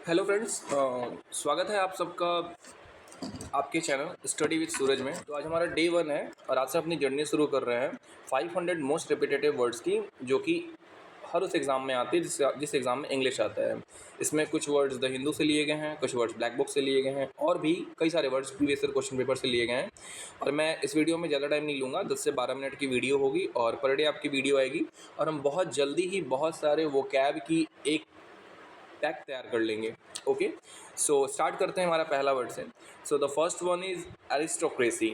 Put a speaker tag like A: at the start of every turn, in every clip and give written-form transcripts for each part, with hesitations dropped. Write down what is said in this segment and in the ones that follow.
A: Hello friends, स्वागत है आप सबका आपके चैनल स्टडी विद सूरज में। तो आज हमारा डे 1 है और आज से अपनी जर्नी शुरू कर रहे हैं 500 मोस्ट रिपीटेटिव वर्ड्स की, जो कि हर उस एग्ज़ाम में आती है जिस एग्ज़ाम में इंग्लिश आता है। इसमें कुछ वर्ड्स द हिंदू से लिए गए हैं, कुछ वर्ड्स ब्लैक बुक से लिए गए हैं और भी कई सारे words previous year question paper से लिए गए हैं। और मैं इस वीडियो में ज़्यादा टाइम नहीं लूँगा, 10 से 12 मिनट की वीडियो होगी और पर डे आपकी वीडियो आएगी और हम बहुत जल्दी ही बहुत सारे वोकैब की एक टैग तैयार कर लेंगे। ओके, सो स्टार्ट करते हैं हमारा पहला वर्ड से। So the first one is aristocracy.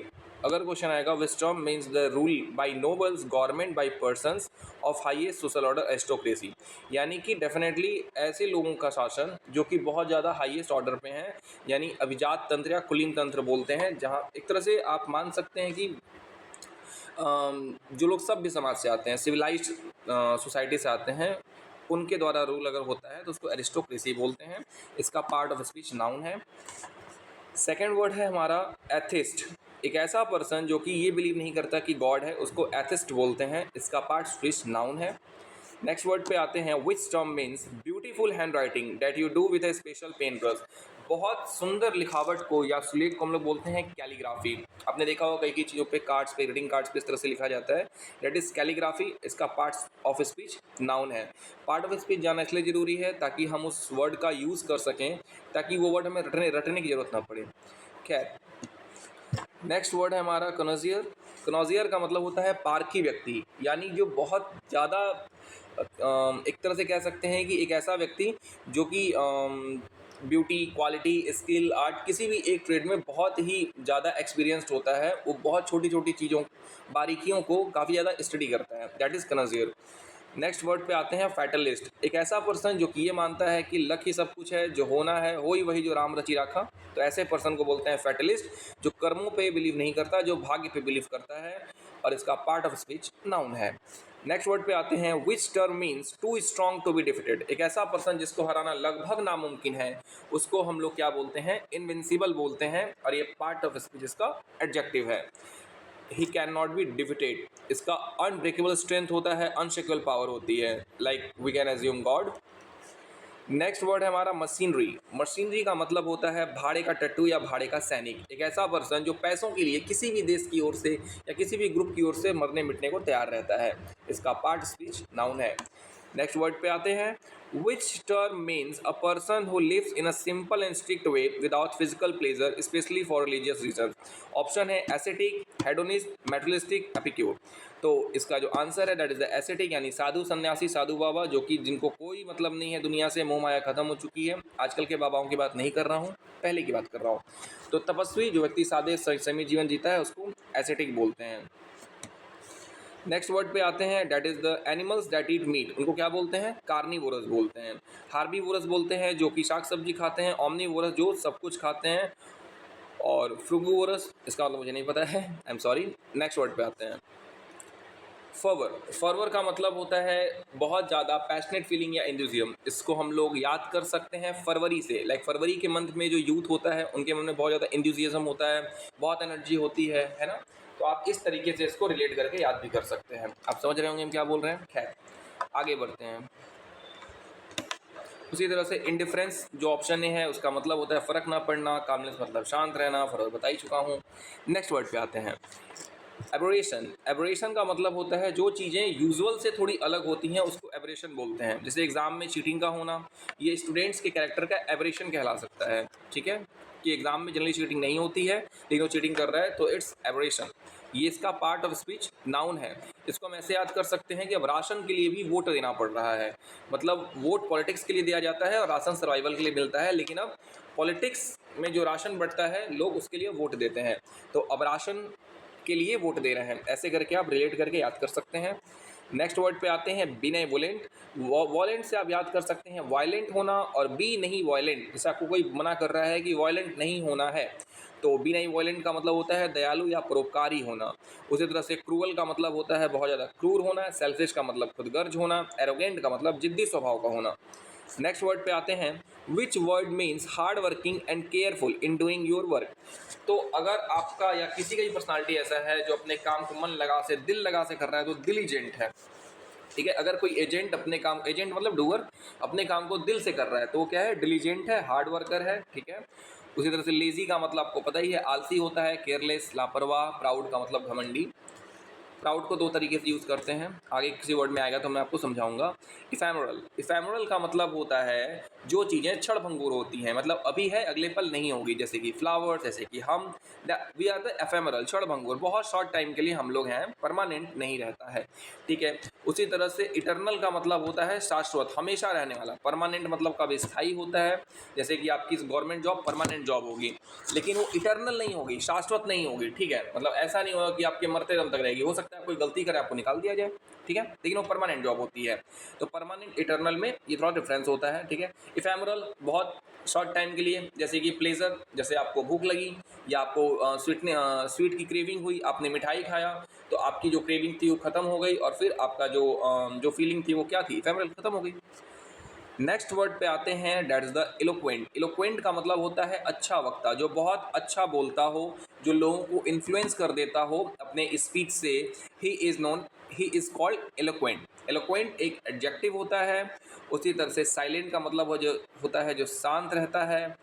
A: अगर क्वेश्चन आएगा विच term means the rule by nobles government by persons of highest social order aristocracy, यानी कि डेफिनेटली ऐसे लोगों का शासन जो कि बहुत ज़्यादा हाईएस्ट ऑर्डर पे हैं, यानी अभिजात तंत्र या कुलीन तंत्र बोलते हैं, जहाँ एक तरह से आप मान सकते हैं कि जो लोग सभ्य समाज से आते हैं, सिविलाइज्ड सोसाइटी से आते हैं, उनके द्वारा रूल अगर होता है तो उसको एरिस्टोक्रेसी बोलते हैं। इसका पार्ट ऑफ स्पीच नाउन है। सेकेंड वर्ड है हमारा एथिस्ट। एक ऐसा पर्सन जो कि ये बिलीव नहीं करता कि गॉड है, उसको एथिस्ट बोलते हैं। इसका पार्ट स्पीच नाउन है। नेक्स्ट वर्ड पे आते हैं which term means beautiful hand writing that you do with a special pen brush. बहुत सुंदर लिखावट को या सुलेख को हम लोग बोलते हैं कैलीग्राफी। आपने देखा होगा कई चीज़ों पे कार्ड्स पे, ग्रीटिंग कार्ड्स पे इस तरह से लिखा जाता है, दैट इज कैलीग्राफी। इसका पार्ट ऑफ स्पीच नाउन है। पार्ट ऑफ स्पीच जानना इसलिए ज़रूरी है ताकि हम उस वर्ड का यूज़ कर सकें, ताकि वो वर्ड हमें रटने की ज़रूरत ना पड़े। खैर, नेक्स्ट वर्ड है हमारा कनोजियर। कनोजियर का मतलब होता है पारखी व्यक्ति, यानी जो बहुत ज़्यादा एक तरह से कह सकते हैं कि एक ऐसा व्यक्ति जो कि ब्यूटी, क्वालिटी, स्किल, आर्ट, किसी भी एक ट्रेड में बहुत ही ज़्यादा एक्सपीरियंस्ड होता है। वो बहुत छोटी छोटी चीज़ों, बारीकियों को काफ़ी ज़्यादा स्टडी करता है, दैट इज़ कनोजियर। नेक्स्ट वर्ड पे आते हैं फैटलिस्ट। एक ऐसा पर्सन जो कि ये मानता है कि लक ही सब कुछ है, जो होना है हो ही वही जो राम रची राखा। तो ऐसे पर्सन को बोलते हैं फैटलिस्ट, जो कर्मों पे बिलीव नहीं करता, जो भाग्य पे बिलीव करता है। और इसका पार्ट ऑफ स्पीच नाउन है। नेक्स्ट वर्ड पे आते हैं which term means too strong to be defeated. एक ऐसा पर्सन जिसको हराना लगभग नामुमकिन है, उसको हम लोग क्या बोलते हैं? इनविंसिबल बोलते हैं। और ये पार्ट ऑफ स्पीच इसका एडजेक्टिव है। He can not be defeated. इसका अनब्रेकेबल स्ट्रेंथ होता है, अनशेकेबल पावर होती है, like we can assume God. Next word है हमारा मशीनरी। मशीनरी का मतलब होता है भाड़े का टट्टू या भाड़े का सैनिक। एक ऐसा पर्सन जो पैसों के लिए किसी भी देश की ओर से या किसी भी ग्रुप की ओर से मरने मिटने को तैयार रहता है। इसका पार्ट स्पीच नाउन है। नेक्स्ट वर्ड पे आते हैं which term means a person who lives in a simple and strict way without physical pleasure specially for religious reason. Option है एसेटिक, हेडोनिस्ट, मेटलिस्टिक, एपिक्योर। तो इसका जो आंसर है that is the ascetic, यानी साधु सन्यासी, साधु बाबा, जो कि जिनको कोई मतलब नहीं है दुनिया से, मोह माया खत्म हो चुकी है। आजकल के बाबाओं की बात नहीं कर रहा हूँ, पहले की बात कर रहा हूँ। तो तपस्वी, जो व्यक्ति सादे संयमी जीवन जीता है, उसको एसेटिक बोलते हैं। नेक्स्ट वर्ड पे आते हैं that is the animals that eat meat. उनको क्या बोलते हैं? कार्निवोरस बोलते हैं। हार्बीवोरस बोलते हैं जो कि शाक सब्जी खाते हैं। ओमनीवोरस जो सब कुछ खाते हैं। और फ्रूगोवोरस, इसका मतलब मुझे नहीं पता है, I am sorry. Next word पे आते हैं फर्वर। फर्वर का मतलब होता है बहुत ज़्यादा पैशनेट फीलिंग या एंथुसियाज्म। इसको हम लोग याद कर सकते हैं फरवरी से, लाइक फरवरी के मंथ में जो यूथ होता है उनके मन में बहुत ज़्यादा एंथुसियाज्म होता है, बहुत एनर्जी होती है ना। तो आप इस तरीके से इसको रिलेट करके याद भी कर सकते हैं। आप समझ रहे होंगे हम क्या बोल रहे हैं। खैर, आगे बढ़ते हैं। उसी तरह से इंडिफरेंस जो ऑप्शन है उसका मतलब होता है फ़र्क ना पड़ना। कामनेस मतलब शांत रहना, फर्क बता ही चुका हूँ। नेक्स्ट वर्ड पे आते हैं एबरेशन। एबरेशन का मतलब होता है जो चीज़ें यूजुअल से थोड़ी अलग होती हैं उसको एबरेशन बोलते हैं। जैसे एग्जाम में चीटिंग का होना, ये स्टूडेंट्स के कैरेक्टर का एबरेशन कहला सकता है। ठीक है, कि एग्जाम में जनरली चीटिंग नहीं होती है लेकिन वो चीटिंग कर रहा है, तो इट्स एबरेशन। ये इसका पार्ट ऑफ स्पीच नाउन है। इसको हम ऐसे याद कर सकते हैं कि अब राशन के लिए भी वोट देना पड़ रहा है। मतलब वोट पॉलिटिक्स के लिए दिया जाता है और राशन सर्वाइवल के लिए मिलता है, लेकिन अब पॉलिटिक्स में जो राशन बढ़ता है लोग उसके लिए वोट देते हैं। तो अब राशन के लिए वोट दे रहे हैं, ऐसे करके आप रिलेट करके याद कर सकते हैं। नेक्स्ट वर्ड पे आते हैं बिनेवोलेंट। वॉलेंट से आप याद कर सकते हैं वायलेंट होना, और बी नहीं वॉयलेंट। जैसे आपको कोई मना कर रहा है कि वॉयलेंट नहीं होना है, तो बी नहीं वॉयलेंट का मतलब होता है दयालु या परोपकारी होना। उसी तरह से क्रूअल का मतलब होता है बहुत ज़्यादा क्रूर होना। सेल्फिश का मतलब खुदगर्ज होना। एरोगेंट का मतलब जिद्दी स्वभाव का होना। नेक्स्ट वर्ड पे आते हैं which word means hard working and careful in doing your work. तो अगर आपका या किसी का भी पर्सनालिटी ऐसा है जो अपने काम को मन लगा से, दिल लगा से कर रहा है, तो दिलीजेंट है। ठीक है। अगर कोई एजेंट अपने काम, एजेंट मतलब डूअर, अपने काम को दिल से कर रहा है तो वो क्या है, डिलीजेंट है, हार्ड वर्कर है। ठीक है। उसी तरह से लेजी का मतलब आपको पता ही है, आलसी होता है, केयरलेस, लापरवाह। प्राउड का मतलब घमंडी। प्राउड को दो तरीके से यूज़ करते हैं, आगे किसी वर्ड में आएगा तो मैं आपको समझाऊंगा। इफेमरल, इफेमरल का मतलब होता है जो चीज़ें क्षण भंगुर होती हैं, मतलब अभी है अगले पल नहीं होगी, जैसे कि फ्लावर्स, जैसे कि हम। वी आर द एफेमरल, क्षण भंगुर, बहुत शॉर्ट टाइम के लिए हम लोग हैं, परमानेंट नहीं रहता है। ठीक है। उसी तरह से इटरनल का मतलब होता है शाश्वत, हमेशा रहने वाला। परमानेंट मतलब कब स्थायी होता है, जैसे कि आपकी गवर्नमेंट जॉब परमानेंट जॉब होगी, लेकिन वो इटरनल नहीं होगी, शाश्वत नहीं होगी। ठीक है। मतलब ऐसा नहीं होगा कि आपके मरते दम तक रहेगी, हो सकता है कोई गलती करे आपको निकाल दिया जाए। ठीक है। लेकिन वो परमानेंट जॉब होती है। तो परमानेंट इटरनल में ये थोड़ा डिफरेंस होता है। ठीक है। इफेमरल बहुत शॉर्ट टाइम के लिए, जैसे कि प्लेजर, जैसे आपको भूख लगी या आपको स्वीट की क्रेविंग हुई, आपने मिठाई खाया तो आपकी जो क्रेविंग थी वो खत्म हो गई, और फिर आपका जो फीलिंग थी वो क्या थी, इफेमरल, खत्म हो गई। नेक्स्ट वर्ड पे आते हैं, that is the eloquent. Eloquent का मतलब होता है अच्छा वक्ता, जो बहुत अच्छा बोलता हो, जो लोगों को इन्फ्लुएंस कर देता हो अपने स्पीच से। He is called eloquent. Eloquent एक एडजेक्टिव होता है। उसी तरह से साइलेंट का मतलब जो होता है जो शांत रहता है।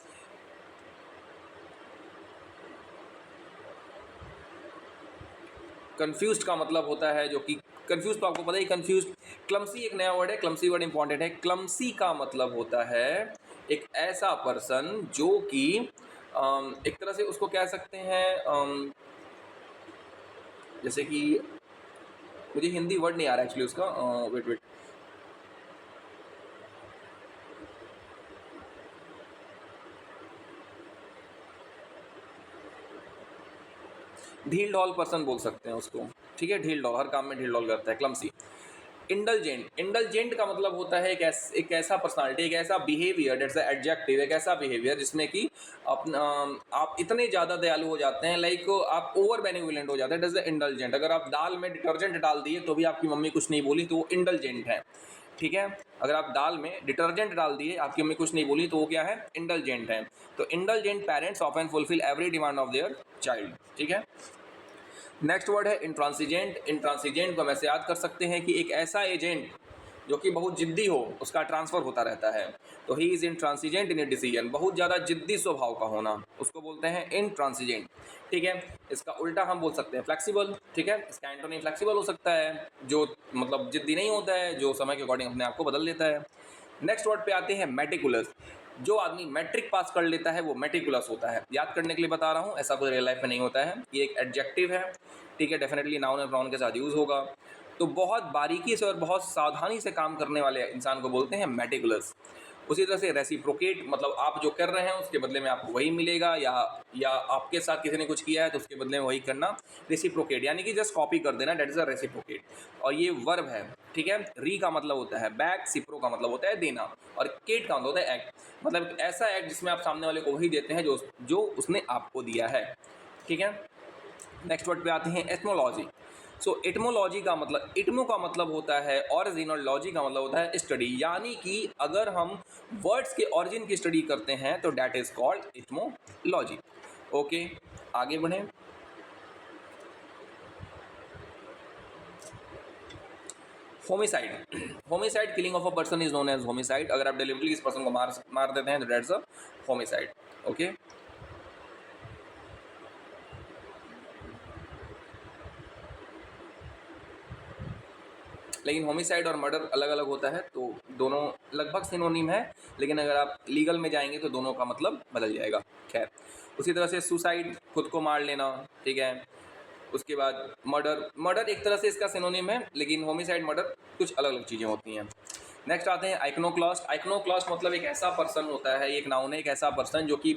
A: कंफ्यूज का मतलब होता है जो कि, कंफ्यूज तो आपको पता ही, कंफ्यूज। क्लमसी एक नया वर्ड है, क्लमसी वर्ड इंपॉर्टेंट है। क्लमसी का मतलब होता है एक ऐसा पर्सन जो कि एक तरह से उसको कह सकते हैं, जैसे कि मुझे हिंदी वर्ड नहीं आ रहा एक्चुअली उसका, वेट वेट, ढील ढॉल पर्सन बोल सकते हैं उसको। ठीक है। ढील ढॉल, हर काम में ढील ढॉल करता है, क्लमसी। इंडलजेंट, इंडलजेंट का मतलब होता है एक ऐसा पर्सनालिटी, एक ऐसा बिहेवियर, दैट्स एडजेक्टिव, एक ऐसा बिहेवियर जिसमें कि अपना आप इतने ज़्यादा दयालु हो जाते हैं, लाइक आप ओवर बेनिवोलेंट हो जाते हैं, दैट्स इंडलजेंट। अगर आप दाल में डिटर्जेंट डाल दिए तो भी आपकी मम्मी कुछ नहीं बोली, तो वो इंडलजेंट है। ठीक है। अगर आप दाल में डिटर्जेंट डाल दिए, आपकी मम्मी कुछ नहीं बोली, तो वो क्या है, इंडलजेंट है। तो इंडलजेंट parents often fulfil every demand of their child. ठीक है। नेक्स्ट वर्ड है इंट्रांसिजेंट। इंट्रांसिजेंट को हम ऐसे याद कर सकते हैं कि एक ऐसा एजेंट जो कि बहुत जिद्दी हो, उसका ट्रांसफ़र होता रहता है। तो he is इंट्रांसिजेंट in a decision, बहुत ज़्यादा जिद्दी स्वभाव का होना, उसको बोलते हैं इंट्रांसिजेंट। ठीक है। इसका उल्टा हम बोल सकते हैं फ्लेक्सिबल। ठीक है। इसका एंटोनी फ्लेक्सिबल हो सकता है, जो मतलब जिद्दी नहीं होता है, जो समय के अकॉर्डिंग अपने आप को बदल लेता है। नेक्स्ट वर्ड पे आते हैं मेटिकुलस। जो आदमी मैट्रिक पास कर लेता है वो मेटिकुलस होता है। याद करने के लिए बता रहा हूँ, ऐसा कोई रियल लाइफ में नहीं होता है, ये एक एडजेक्टिव है। ठीक है। डेफिनेटली नाउन और प्रोनाउन के साथ यूज़ होगा। तो बहुत बारीकी से और बहुत सावधानी से काम करने वाले इंसान को बोलते हैं मेटिकुलस। उसी तरह से रेसिप्रोकेट, मतलब आप जो कर रहे हैं उसके बदले में आपको वही मिलेगा, या आपके साथ किसी ने कुछ किया है तो उसके बदले में वही करना, रेसिप्रोकेट, यानी कि जस्ट कॉपी कर देना, डेट इज अ रेसिप्रोकेट। और ये वर्ब है। ठीक है। री का मतलब होता है बैक, सिप्रो का मतलब होता है देना, और केट का मतलब होता है एक्ट, मतलब ऐसा एक्ट जिसमें आप सामने वाले को वही देते हैं जो उसने आपको दिया है। ठीक है। नेक्स्ट वर्ड पे आते हैं एथमोलॉजी। सो एटमोलॉजी का मतलब, इटमो का मतलब होता है ऑरिजिन, और लॉजी का मतलब होता है स्टडी, यानी कि अगर हम वर्ड्स के ऑरिजिन की स्टडी करते हैं तो that is called etymology. Okay, आगे बढ़ें। Homicide, homicide, killing of a person is known as homicide. अगर आप डिलिबरेटली इस पर्सन को मार देते हैं तो डैट्स अ होमिसाइड। ओके। लेकिन होमिसाइड और मर्डर अलग अलग होता है, तो दोनों लगभग सिनोनिम है, लेकिन अगर आप लीगल में जाएंगे तो दोनों का मतलब बदल जाएगा। खैर, उसी तरह से सुसाइड, खुद को मार लेना। ठीक है। उसके बाद मर्डर, मर्डर एक तरह से इसका सिनोनिम है, लेकिन होमिसाइड मर्डर कुछ अलग अलग चीज़ें होती हैं। नेक्स्ट आते हैं आइकनोक्लास्ट। आइकनोक्लास्ट मतलब एक ऐसा पर्सन होता है, एक नाउन है, एक ऐसा पर्सन जो कि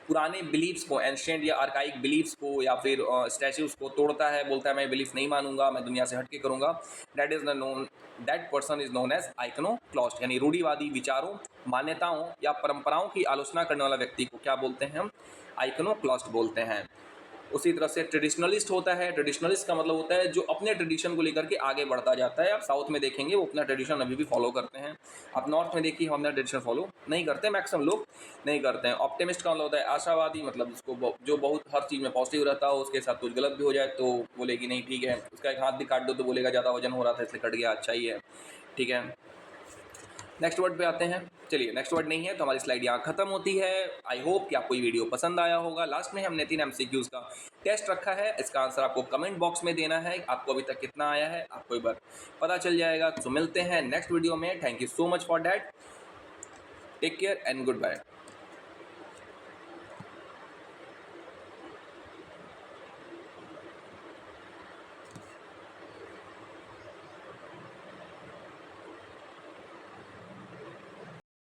A: पुराने बिलीव्स को, एंशिएंट या आर्काइक बिलीव्स को या फिर स्टैच्यूज को तोड़ता है, बोलता है मैं बिलीफ नहीं मानूंगा, मैं दुनिया से हटके करूंगा। That is the known, that person is known as iconoclast, यानी रूढ़िवादी विचारों, मान्यताओं या परंपराओं की आलोचना करने वाला व्यक्ति को क्या बोलते हैं हम, आइकनोक्लास्ट बोलते हैं। उसी तरह से ट्रेडिशनलिस्ट होता है। ट्रेडिशनलिस्ट का मतलब होता है जो अपने ट्रेडिशन को लेकर के आगे बढ़ता जाता है। आप साउथ में देखेंगे वो अपना ट्रेडिशन अभी भी फॉलो करते हैं। आप नॉर्थ में देखिए हम अपना ट्रेडिशन फॉलो नहीं करते, मैक्सिमम लोग नहीं करते हैं। ऑप्टिमिस्ट का मतलब होता है आशावादी, मतलब जिसको जो बहुत हर चीज़ में पॉजिटिव रहता हो, उसके साथ कुछ गलत भी हो जाए तो बोलेगी नहीं ठीक है। उसका एक हाथ भी काट दो तो बोलेगा ज़्यादा वजन हो रहा था इसलिए कट गया, अच्छा ही है, ठीक है। नेक्स्ट वर्ड पे आते हैं। चलिए नेक्स्ट वर्ड नहीं है तो हमारी स्लाइड यहाँ खत्म होती है। आई होप कि आपको ये वीडियो पसंद आया होगा। लास्ट में हमने 3 MCQs का टेस्ट रखा है, इसका आंसर आपको कमेंट बॉक्स में देना है। आपको अभी तक कितना आया है आपको एक बार पता चल जाएगा। तो मिलते हैं नेक्स्ट वीडियो में। Thank you so much for that. Take care and good bye.